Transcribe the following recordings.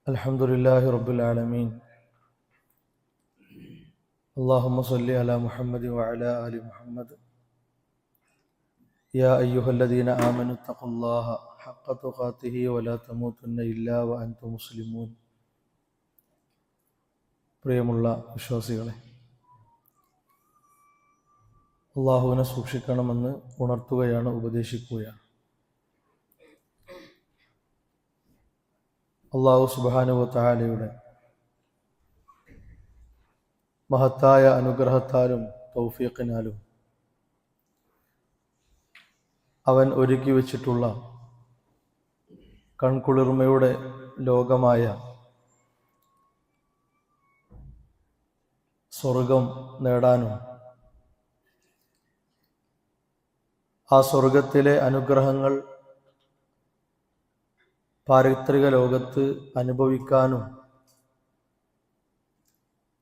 അൽഹംദുലില്ലാഹി റബ്ബിൽ ആലമീൻ. അല്ലാഹുമ്മ സ്വല്ലി അലാ മുഹമ്മദി വഅലാ ആലി മുഹമ്മദ്. യാ അയ്യുഹല്ലദീന ആമനു തഖുല്ലാഹ ഹഖ്ക തുഖാതിഹി വലാ തമൂതുന്ന ഇല്ലാ വഅൻതും മുസ്ലിമൂൻ. പ്രിയമുള്ള വിശ്വാസികളെ, അല്ലാഹുവിനെ സൂക്ഷിക്കണമെന്ന് ഉണർത്തുകയാണ്, ഉപദേശിക്കുകയാണ്. അല്ലാഹു സുബ്ഹാനഹു വ തആലയുടെ മഹത്തായ അനുഗ്രഹത്താലും തൗഫീഖിനാലും അവൻ ഒരുക്കി വച്ചിട്ടുള്ള കൺകുളിർമയുടെ ലോകമായ സ്വർഗം നേടാനും ആ സ്വർഗത്തിലെ അനുഗ്രഹങ്ങൾ പാരിത്രിക ലോകത്ത് അനുഭവിക്കാനും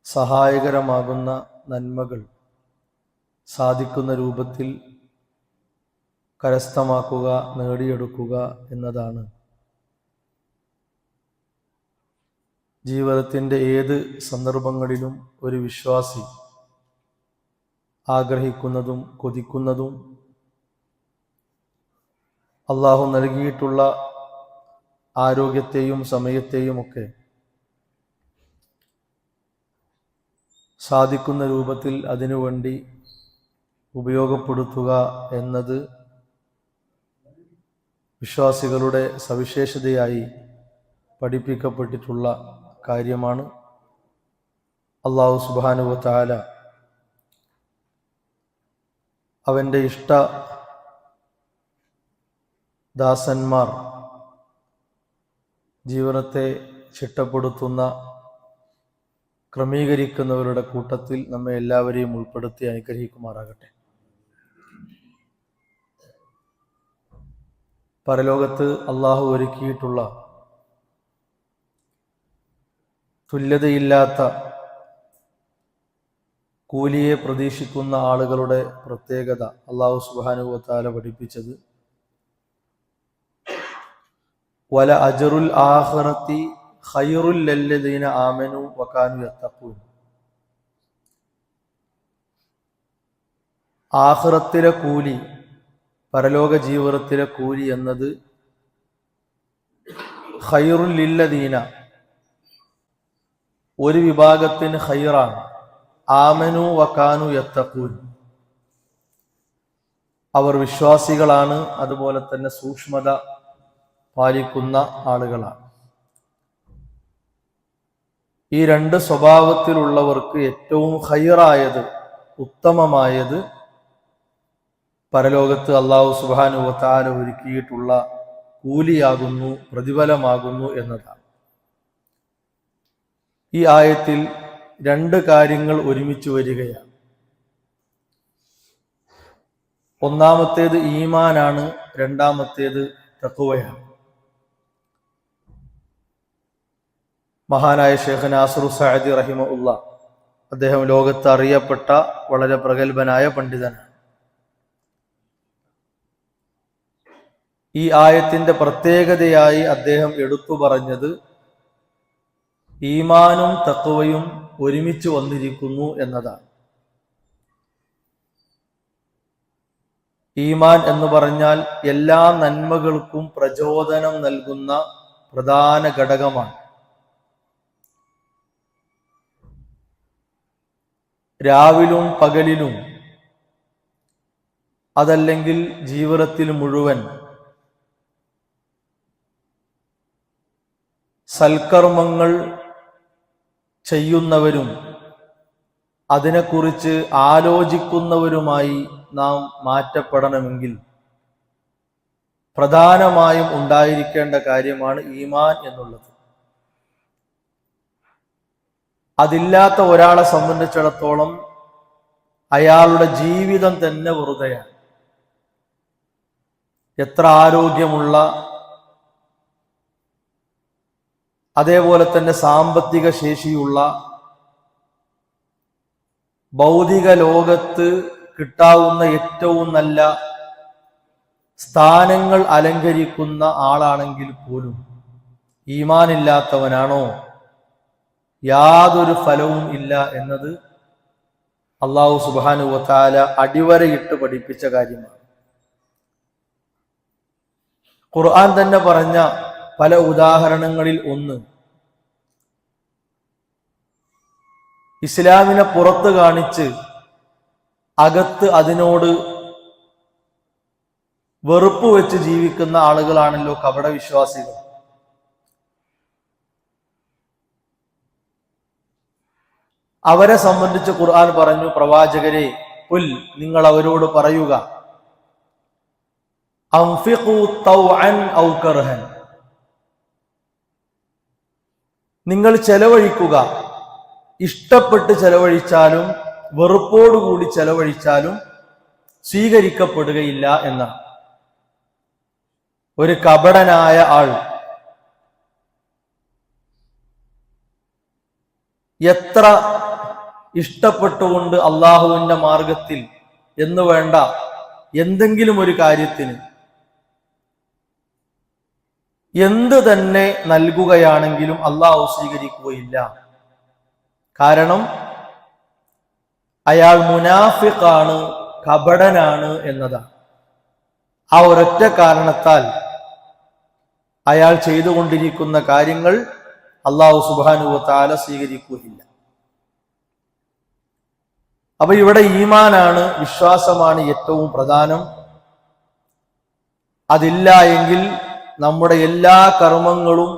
സഹായകരമാകുന്ന നന്മകൾ സാധിക്കുന്ന രൂപത്തിൽ കരസ്ഥമാക്കുക, നേടിയെടുക്കുക എന്നതാണ് ജീവിതത്തിൻ്റെ ഏത് സന്ദർഭങ്ങളിലും ഒരു വിശ്വാസി ആഗ്രഹിക്കുന്നതും കൊതിക്കുന്നതും. അള്ളാഹു നൽകിയിട്ടുള്ള ആരോഗ്യത്തെയും സമയത്തെയുമൊക്കെ സാധിക്കുന്ന രൂപത്തിൽ അതിനുവേണ്ടി ഉപയോഗപ്പെടുത്തുക എന്നത് വിശ്വാസികളുടെ സവിശേഷതയായി പഠിപ്പിക്കപ്പെട്ടിട്ടുള്ള കാര്യമാണ്. അല്ലാഹു സുബ്ഹാനഹു വ തആല അവൻ്റെ ഇഷ്ട ദാസന്മാർ ജീവിതത്തെ ചിട്ടപ്പെടുത്തുന്ന, ക്രമീകരിക്കുന്നവരുടെ കൂട്ടത്തിൽ നമ്മെ എല്ലാവരെയും ഉൾപ്പെടുത്തി അനുഗ്രഹിക്കുമാറാകട്ടെ. പരലോകത്ത് അള്ളാഹു ഒരുക്കിയിട്ടുള്ള തുല്യതയില്ലാത്ത കൂലിയെ പ്രതീക്ഷിക്കുന്ന ആളുകളുടെ പ്രത്യേകത അള്ളാഹു സുബ്ഹാനഹു വ തആല പഠിപ്പിച്ചത് വല അജ്റുൽ ആഖിറതി ഖൈറുൽ ലല്ലദീന ആമനു വകാനു യത്തഖൂൻ. ആഖിറത്തിലെ കൂലി, പരലോക ജീവിതത്തിലെ കൂലി എന്നത് ഖൈറുൽ ലില്ലദീന, ഒരു വിഭാഗത്തിന് ഖൈറാണ്. ആമനു വകാനു യത്തഖൂൻ, അവർ വിശ്വാസികളാണ്, അതുപോലെ തന്നെ സൂക്ഷ്മത പാലിക്കുന്ന ആളുകളാണ്. ഈ രണ്ട് സ്വഭാവത്തിലുള്ളവർക്ക് ഏറ്റവും ഖൈറായത്, ഉത്തമമായത് പരലോകത്ത് അല്ലാഹു സുബ്ഹാനഹു വ തആല ഒരുക്കിയിട്ടുള്ള കൂലിയാകുന്നു, പ്രതിഫലമാകുന്നു എന്നതാണ്. ഈ ആയത്തിൽ രണ്ട് കാര്യങ്ങൾ ഒരുമിച്ച് വരികയാണ്. ഒന്നാമത്തേത് ഈമാനാണ്, രണ്ടാമത്തേത് തഖ്വയാണ്. മഹാനായ ഷേഖ് നാസിറു സഅദി റഹിമഹുല്ലാ, അദ്ദേഹം ലോകത്ത് അറിയപ്പെട്ട വളരെ പ്രഗത്ഭനായ പണ്ഡിതനാണ്. ഈ ആയത്തിന്റെ പ്രത്യേകതയായി അദ്ദേഹം എടുത്തു പറഞ്ഞത് ഈമാനും തഖ്വയും ഒരുമിച്ച് വന്നിരിക്കുന്നു എന്നതാണ്. ഈമാൻ എന്ന് പറഞ്ഞാൽ എല്ലാ നന്മകൾക്കും പ്രചോദനം നൽകുന്ന പ്രധാന ഘടകമാണ്. രാവിലും പകലിലും, അതല്ലെങ്കിൽ ജീവിതത്തിൽ മുഴുവൻ സൽക്കർമ്മങ്ങൾ ചെയ്യുന്നവരും അതിനെക്കുറിച്ച് ആലോചിക്കുന്നവരുമായി നാം മാറ്റപ്പെടണമെങ്കിൽ പ്രധാനമായും ഉണ്ടായിരിക്കേണ്ട കാര്യമാണ് ഈമാൻ എന്നുള്ളത്. അതില്ലാത്ത ഒരാളെ സംബന്ധിച്ചിടത്തോളം അയാളുടെ ജീവിതം തന്നെ വെറുതെയാണ്. എത്ര ആരോഗ്യമുള്ള, അതേപോലെ തന്നെ സാമ്പത്തിക ശേഷിയുള്ള, ഭൗതിക ലോകത്ത് കിട്ടാവുന്ന ഏറ്റവും നല്ല സ്ഥാനങ്ങൾ അലങ്കരിക്കുന്ന ആളാണെങ്കിൽ പോലും ഈമാനില്ലാത്തവനാണോ യാതൊരു ഫലവും ഇല്ല എന്നത് അല്ലാഹു സുബ്ഹാനഹു വ തആല അടിവരയിട്ട് പഠിപ്പിച്ച കാര്യമാണ്. ഖുർആൻ തന്നെ പറഞ്ഞ പല ഉദാഹരണങ്ങളിൽ ഒന്ന് ഇസ്ലാമിനെ പുറത്ത് കാണിച്ച് അകത്ത് അതിനോട് വെറുപ്പ് വെച്ച് ജീവിക്കുന്ന ആളുകളാണല്ലോ കപടവിശ്വാസികൾ. അവരെ സംബന്ധിച്ച് ഖുർആൻ പറഞ്ഞു, പ്രവാചകരെ ഖുൽ, നിങ്ങൾ അവരോട് പറയുക, അൻഫിഖൂ തൗഅൻ ഔ കർഹൻ, നിങ്ങൾ ചെലവഴിക്കുക, ഇഷ്ടപ്പെട്ട് ചെലവഴിച്ചാലും വെറുപ്പോടുകൂടി ചെലവഴിച്ചാലും സ്വീകരിക്കപ്പെടുകയില്ല എന്നാണ്. ഒരു കപടനായ ആൾ എത്ര ഇഷ്ടപ്പെട്ടുകൊണ്ട് അള്ളാഹുവിന്റെ മാർഗത്തിൽ എന്ന് വേണ്ട എന്തെങ്കിലും ഒരു കാര്യത്തിന് എന്ത് തന്നെ നൽകുകയാണെങ്കിലും അള്ളാഹു സ്വീകരിക്കുകയില്ല. കാരണം അയാൾ മുനാഫിഖാണ്, കപടനാണ് എന്നതാണ്. ആ ഒരൊറ്റ കാരണത്താൽ അയാൾ ചെയ്തുകൊണ്ടിരിക്കുന്ന കാര്യങ്ങൾ അല്ലാഹു സുബ്ഹാനഹു വ തആല സ്വീകരിക്കുകയില്ല. അപ്പൊ ഇവിടെ ഈമാനാണ്, വിശ്വാസമാണ് ഏറ്റവും പ്രധാനം. അതില്ല എങ്കിൽ നമ്മുടെ എല്ലാ കർമ്മങ്ങളും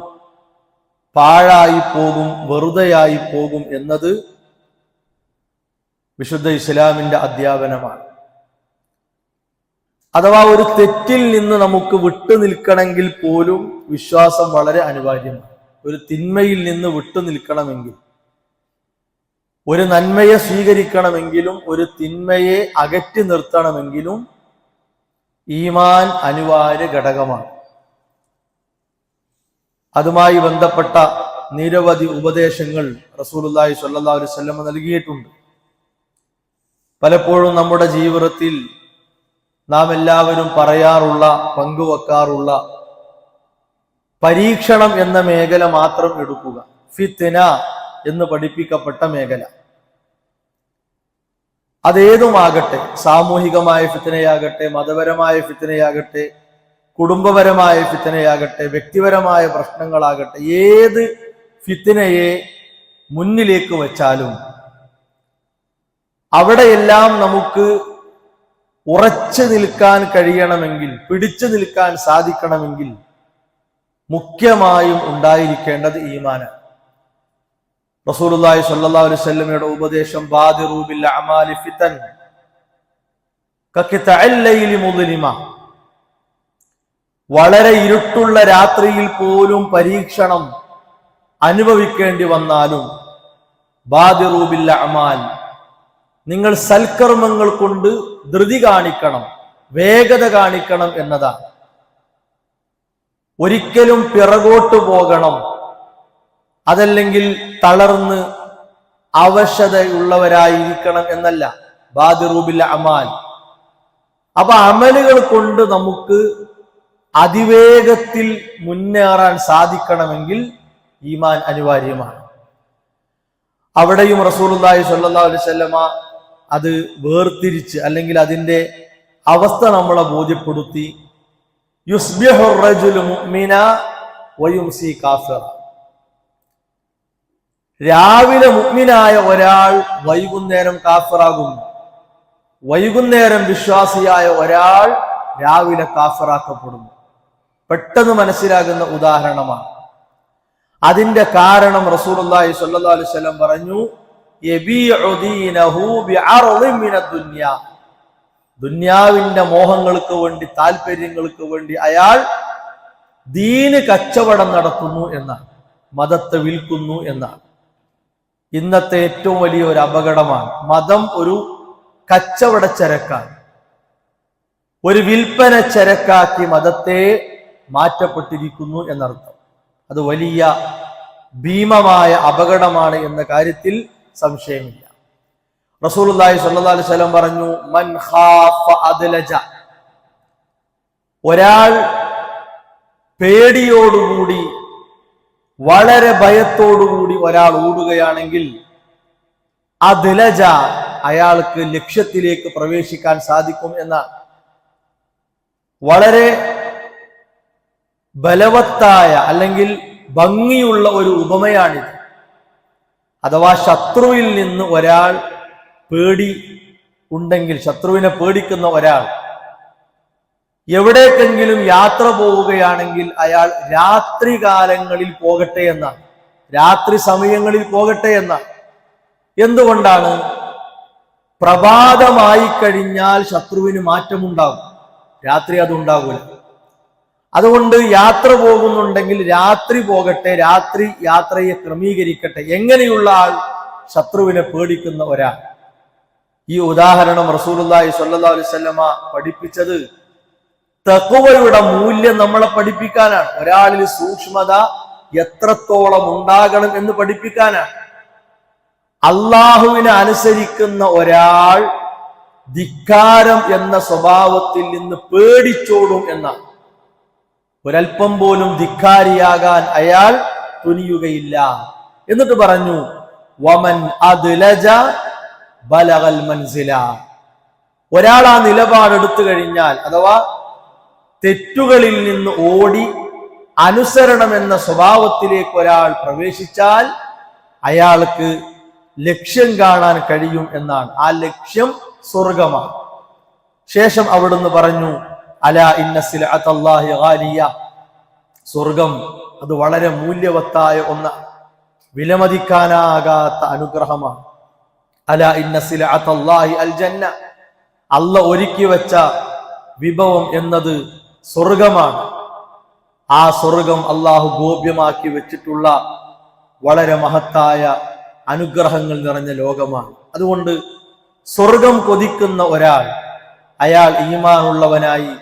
പാഴായി പോകും, വെറുതെയായി പോകും എന്നത് വിശുദ്ധ ഇസ്ലാമിന്റെ അധ്യാപനമാണ്. അഥവാ ഒരു തെറ്റിൽ നിന്ന് നമുക്ക് വിട്ടു നിൽക്കണമെങ്കിൽ പോലും വിശ്വാസം വളരെ അനിവാര്യമാണ്. ഒരു തിന്മയിൽ നിന്ന് വിട്ടു നിൽക്കണമെങ്കിൽ, ഒരു നന്മയെ സ്വീകരിക്കണമെങ്കിലും ഒരു തിന്മയെ അകറ്റി നിർത്തണമെങ്കിലും ഈമാൻ അനിവാര്യ ഘടകമാണ്. അതുമായി ബന്ധപ്പെട്ട നിരവധി ഉപദേശങ്ങൾ റസൂലുള്ളാഹി സ്വല്ലല്ലാഹു അലൈഹി വസല്ലം നൽകിയിട്ടുണ്ട്. പലപ്പോഴും നമ്മുടെ ജീവിതത്തിൽ നാം എല്ലാവരും പറയാറുള്ള, പങ്കുവെക്കാറുള്ള പരീക്ഷണം എന്ന മേഖല മാത്രം എടുക്കുക. ഫിത്ന എന്ന് പഠിപ്പിക്കപ്പെട്ട മേഖല, അതേതുമാകട്ടെ, സാമൂഹികമായ ഫിത്നയാകട്ടെ, മതപരമായ ഫിത്നയാകട്ടെ, കുടുംബപരമായ ഫിത്നയാകട്ടെ, വ്യക്തിപരമായ പ്രശ്നങ്ങളാകട്ടെ, ഏത് ഫിത്നയെ മുന്നിലേക്ക് വച്ചാലും അവിടെയെല്ലാം നമുക്ക് ഉറച്ചു നിൽക്കാൻ കഴിയണമെങ്കിൽ, പിടിച്ചു നിൽക്കാൻ സാധിക്കണമെങ്കിൽ മുഖ്യമായും ഉണ്ടായിരിക്കേണ്ടത് ഈമാനാണ്. റസൂലുള്ളാഹി സ്വല്ലല്ലാഹു അലൈഹി വസല്ലമയുടെ ഉപദേശം, ബാദിറു ബിൽ അഅമാലി ഫിതൻ കഖിതഅൽ ലൈലി മുദ്ലിമ, വളരെ ഇരുട്ടുള്ള രാത്രിയിൽ പോലും പരീക്ഷണം അനുഭവിക്കേണ്ടി വന്നാലും ബാദിറു ബിൽ അഅമാൽ, നിങ്ങൾ സൽക്കർമ്മങ്ങൾ കൊണ്ട് ധൃതി കാണിക്കണം, വേഗത കാണിക്കണം എന്നതാണ്. ഒരിക്കലും പിറകോട്ട് പോകണം, അതല്ലെങ്കിൽ തളർന്ന് അവശതയുള്ളവരായിരിക്കണം എന്നല്ല. ബാദിറു ബിൽ അഅമാൽ, അപ്പൊ അമലുകൾ കൊണ്ട് നമുക്ക് അതിവേഗത്തിൽ മുന്നേറാൻ സാധിക്കണമെങ്കിൽ ഈമാൻ അനിവാര്യമാണ്. അവിടെയും റസൂലുള്ളാഹി സ്വല്ലല്ലാഹു അലൈഹി വസല്ലമ അത് വേർതിരിച്ച്, അല്ലെങ്കിൽ അതിന്റെ അവസ്ഥ നമ്മളെ ബോധ്യപ്പെടുത്തി. യുസ്ബിഹു റജുലു മുഅ്മിന വയുംസി കാഫിറ, രാവിലെ മുഅ്മിനായ ഒരാൾ വൈകുന്നേരം കാഫിറാകുന്നു, വൈകുന്നേരം വിശ്വാസിയായ ഒരാൾ രാവിലെ കാഫിറാക്കപ്പെടുന്നു. പെട്ടെന്ന് മനസ്സിലാകുന്ന ഉദാഹരണമാണ്. അതിന്റെ കാരണം റസൂലുള്ളാഹി സ്വല്ലല്ലാഹു അലൈഹി വസല്ലം പറഞ്ഞു, യബീഉ ദീനഹു ബിഅർളിൻ മിനദ് ദുനിയ, ദുനിയാവിന്റെ മോഹങ്ങൾക്ക് വേണ്ടി, താല്പര്യങ്ങൾക്ക് വേണ്ടി അയാൾ ദീന് കച്ചവടം നടത്തുന്നു എന്നാണ്, മതത്തെ വിൽക്കുന്നു എന്നാണ്. ഇന്നത്തെ ഏറ്റവും വലിയ ഒരു അപകടമാണ്. മതം ഒരു കച്ചവട ചരക്കാണ്, ഒരു വിൽപ്പന ചരക്കാക്കി മതത്തെ മാറ്റപ്പെട്ടിരിക്കുന്നു എന്നർത്ഥം. അത് വലിയ ഭീമമായ അപകടമാണ് എന്ന കാര്യത്തിൽ സംശയമില്ല. റസൂലുള്ളാഹി സ്വല്ലല്ലാഹു അലൈഹി വസല്ലം പറഞ്ഞു, മൻ ഖാഫ അദ്ലജ, ഒരാൾ പേടിയോടുകൂടി വളരെ ഭയത്തോടുകൂടി ഒരാൾ ഓടുകയാണെങ്കിൽ അദ്ലജ, അയാൾക്ക് ലക്ഷ്യത്തിലേക്ക് പ്രവേശിക്കാൻ സാധിക്കും എന്നാണ്. വളരെ ബലവത്തായ അല്ലെങ്കിൽ ഭംഗിയുള്ള ഒരു ഉപമയാണിത്. അഥവാ ശത്രുവിൽ നിന്ന് ഒരാൾ പേടി ഉണ്ടെങ്കിൽ, ശത്രുവിനെ പേടിക്കുന്ന ഒരാൾ എവിടേക്കെങ്കിലും യാത്ര പോവുകയാണെങ്കിൽ അയാൾ രാത്രി കാലങ്ങളിൽ പോകട്ടെ എന്നാണ്, രാത്രി സമയങ്ങളിൽ പോകട്ടെ എന്നാണ്. എന്തുകൊണ്ടാണ്? പ്രഭാതമായി കഴിഞ്ഞാൽ ശത്രുവിന് മാറ്റമുണ്ടാകും, രാത്രി അതുണ്ടാകൂല. അതുകൊണ്ട് യാത്ര പോകുന്നുണ്ടെങ്കിൽ രാത്രി പോകട്ടെ, രാത്രി യാത്രയെ ക്രമീകരിക്കട്ടെ. എങ്ങനെയുള്ള ആൾ? ശത്രുവിനെ പേടിക്കുന്ന ഒരാൾ. ഈ ഉദാഹരണം റസൂലുള്ളാഹി സ്വല്ലല്ലാഹു അലൈഹി വസല്ലമ പഠിപ്പിച്ചത് തഖ്വയുടെ മൂല്യം നമ്മളെ പഠിപ്പിക്കാനാണ്. ഒരാളിൽ സൂക്ഷ്മത എത്രത്തോളം ഉണ്ടാകണം എന്ന് പഠിപ്പിക്കാനാണ്. അള്ളാഹുവിനെ അനുസരിക്കുന്ന ഒരാൾ ധിക്കാരം എന്ന സ്വഭാവത്തിൽ നിന്ന് പേടിച്ചോടും എന്നാണ്. ഒരൽപ്പം പോലും ധിക്കാരിയാകാൻ അയാൾ തുനിയുകയില്ല. എന്നിട്ട് പറഞ്ഞു, വമൻ അദ്ലജ ബലഗൽ മൻസില. ഒരാൾ ആ നിലപാടെടുത്തു കഴിഞ്ഞാൽ, അഥവാ തെറ്റുകളിൽ നിന്ന് ഓടി അനുസരണം എന്ന സ്വഭാവത്തിലേക്ക് ഒരാൾ പ്രവേശിച്ചാൽ അയാൾക്ക് ലക്ഷ്യം കാണാൻ കഴിയും എന്നാണ്. ആ ലക്ഷ്യം സ്വർഗമാണ്. ശേഷം അവിടുന്ന് പറഞ്ഞു, അലാ ഇന്ന സിലഅത്തല്ലാഹി ഗാലിയ. സ്വർഗം അത് വളരെ മൂല്യവത്തായ ഒന്നാണ്, വിലമതിക്കാനാകാത്ത അനുഗ്രഹമാണ്. അലാ ഇന്ന സിലഅത്തല്ലാഹി അൽ ജന്ന. അല്ലാഹ് ഒരുക്കി വെച്ച വിഭവം എന്നത് സ്വർഗമാണ്. ആ സ്വർഗം അള്ളാഹു ഗോപ്യമാക്കി വെച്ചിട്ടുള്ള വളരെ മഹത്തായ അനുഗ്രഹങ്ങൾ നിറഞ്ഞ ലോകമാണ്. അതുകൊണ്ട് സ്വർഗം കൊതിക്കുന്ന ഒരാൾ, അയാൾ ഈമാനുള്ളവനായി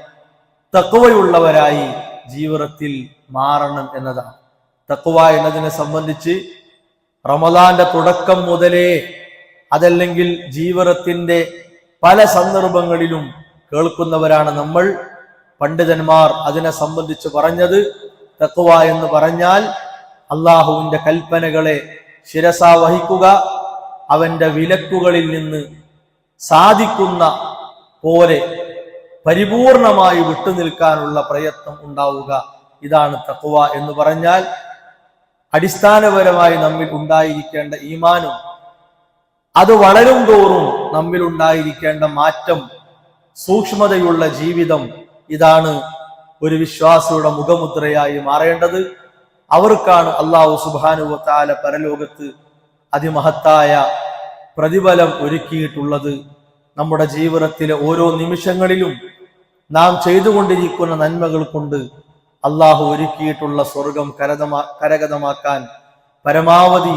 തഖ്വയുള്ളവരായി ജീവിതത്തിൽ മാറണം എന്നതാണ്. തഖ്വ എന്നതിനെ സംബന്ധിച്ച് റമദാന്റെ തുടക്കം മുതലേ, അതല്ലെങ്കിൽ ജീവിതത്തിന്റെ പല സന്ദർഭങ്ങളിലും കേൾക്കുന്നവരാണ് നമ്മൾ. പണ്ഡിതന്മാർ അതിനെ സംബന്ധിച്ച് പറഞ്ഞത്, തഖ്വ എന്ന് പറഞ്ഞാൽ അള്ളാഹുവിന്റെ കൽപ്പനകളെ ശിരസാ വഹിക്കുക, അവന്റെ വിലക്കുകളിൽ നിന്ന് സാധിക്കുന്ന പോലെ പരിപൂർണമായി വിട്ടുനിൽക്കാനുള്ള പ്രയത്നം ഉണ്ടാവുക. ഇതാണ് തഖ്വ എന്ന് പറഞ്ഞാൽ. അടിസ്ഥാനപരമായി നമ്മിൽ ഉണ്ടായിരിക്കേണ്ട ഈമാനും അത് വളരും തോറും നമ്മിൽ ഉണ്ടായിരിക്കേണ്ട മാറ്റം, സൂക്ഷ്മതയുള്ള ജീവിതം, ഇതാണ് ഒരു വിശ്വാസിയുടെ മുഖമുദ്രയായി മാറേണ്ടത്. അവർക്കാണ് അല്ലാഹു സുബ്ഹാനഹു വ തആല പരലോകത്ത് അതിമഹത്തായ പ്രതിഫലം ഒരുക്കിയിട്ടുള്ളത്. നമ്മുടെ ജീവിതത്തിലെ ഓരോ നിമിഷങ്ങളിലും നാം ചെയ്തുകൊണ്ടിരിക്കുന്ന നന്മകൾ കൊണ്ട് അല്ലാഹു ഒരുക്കിയിട്ടുള്ള സ്വർഗം കരഗതമാക്കാൻ പരമാവധി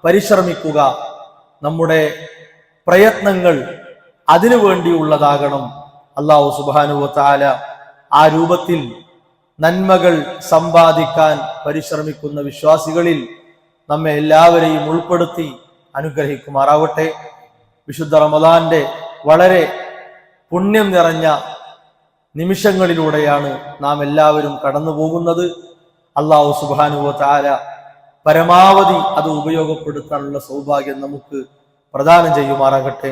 പരിശ്രമിക്കുക. നമ്മുടെ പ്രയത്നങ്ങൾ അതിനു വേണ്ടിയുള്ളതാകണം. അല്ലാഹു സുബ്ഹാനഹു വ തആല ആ രൂപത്തിൽ നന്മകൾ സമ്പാദിക്കാൻ പരിശ്രമിക്കുന്ന വിശ്വാസികളിൽ നമ്മെ എല്ലാവരെയും ഉൾപ്പെടുത്തി അനുഗ്രഹിക്കുമാറാവട്ടെ. വിശുദ്ധ റമദാന്റെ വളരെ പുണ്യം നിറഞ്ഞ നിമിഷങ്ങളിലൂടെയാണ് നാം എല്ലാവരും കടന്നു പോകുന്നത്. അല്ലാഹു സുബ്ഹാനഹു വ തആല പരമാവധി അത് ഉപയോഗപ്പെടുത്താനുള്ള സൗഭാഗ്യം നമുക്ക് പ്രദാനം ചെയ്യുമാറാകട്ടെ.